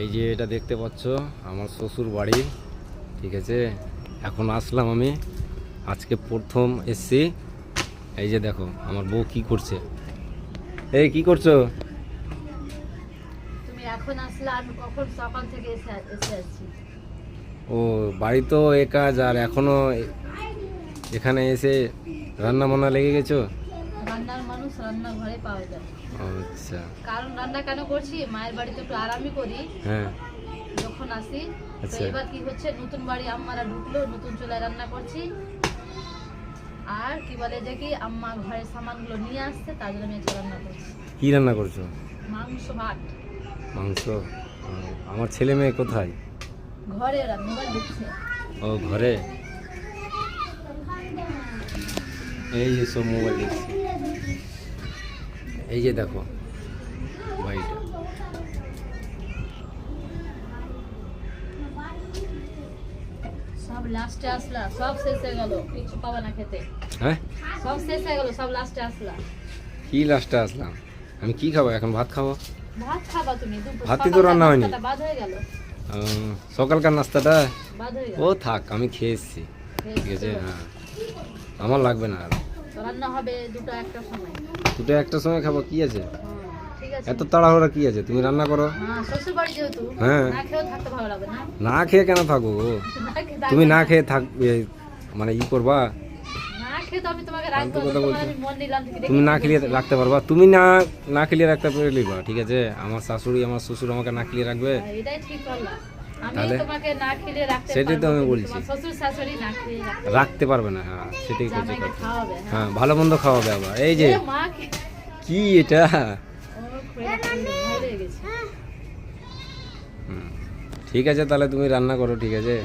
এই যে এটা দেখতে পাচ্ছ আমার শ্বশুর বাড়ি, ঠিক আছে। এখন আসলাম আমি, আজকে প্রথম এসছি। এই যে দেখো আমার বউ কি করছে। এই কি করছো? তুমি এখন আসলে আমি কখন সকাল থেকে এসে আছি। ও বাড়ি তো এ কাজ, আর এখনো এখানে এসে রান্না বান্না লেগে গেছো? রান্নার মানুষ রান্না ঘরে পাওয়া যায়। আচ্ছা কারণ রান্না কেন করছি, মায়ের বাড়িতে একটু আরামই করি হ্যাঁ। যখন আসি। তো আচ্ছা। এবার কি হচ্ছে, নতুন বাড়ি আম্মারা ঢুকলো, নতুন চুলায় রান্না করছি। আর কি বলে যে কি আম্মা ঘরের সামানগুলো নিয়ে আসছে, তার জন্য আমি আজকে রান্না করছি কি রান্না করছো? মাংস ভাত। মাংস? ও, আমার ছেলে মেয়ে কোথায়? ঘরে ওরা মোবাইল দেখছে। ও ঘরে। এই যে সব মোবাইল দেখছি। এই যে দেখো বাড়িটা। সব লাস্টে আসলা, সব শেষ হয়ে গেল, কিছু পাবা না খেতে। হ্যাঁ সব শেষ হয়ে গেল, সব লাস্টে আসলা। কি লাস্টে আসলাম? আমি কি খাবো এখন? ভাত খাবো। ভাত খাবা তুমি? ভাতই তো রান্না হয়নি। বাদ হয়ে গেল। সকালকার নাস্তাটা বাদ হয়ে গেল। ও থাক, আমি খেয়ে এসছি, ঠিক আছে। হ্যাঁ আমার লাগবে না আর। তো রান্না হবে দুটো একটা সময়। দুটো একটা সময় খাবো, কি আছে? ঠিক আছে। এত তাড়াহুড়া কি আছে? তুমি রান্না করো। হ্যাঁ, শ্বশুর বাড়ি যেহেতু হ্যাঁ। না খেয়েও থাকতে ভালো লাগবে না। না খেয়ে কেন থাকবো? না খেয়ে তুমি না থাকবে খেয়ে থাকবে মানে ই করবা? না খেয়ে তো আমি তোমাকে রাখবো ফালতু না, কথা তোমার বলছো। আমি মন নিলাম থেকে তুমি দেখি না কি খেলিয়ে বলছো। রাখতে পারবা? তুমি না না খেলিয়ে রাখতে পারলিবা, ঠিক আছে। আমার শাশুড়ি আমার শ্বশুর আমাকে না খেলিয়ে রাখবে? হ্যাঁ, এটাই ঠিক করলাম। আমি তাহলে? তোমাকে না খেলে রাখতে সেটাই তো পারবো, আমি কিন্তু বলছি। তোমার শ্বশুর শাশুড়ি না খেয়ে রাখতে পারবে না, হ্যাঁ সেটাই করছে জামাইকে কথা। খাওয়াবে। হ্যাঁ ভালো মন্দ খাওয়াবে আবার। এই যে মা কি কি এটা? ওর ভয় লেগে গেছে। ঠিক আছে তাহলে তুমি রান্না করো, ঠিক আছে।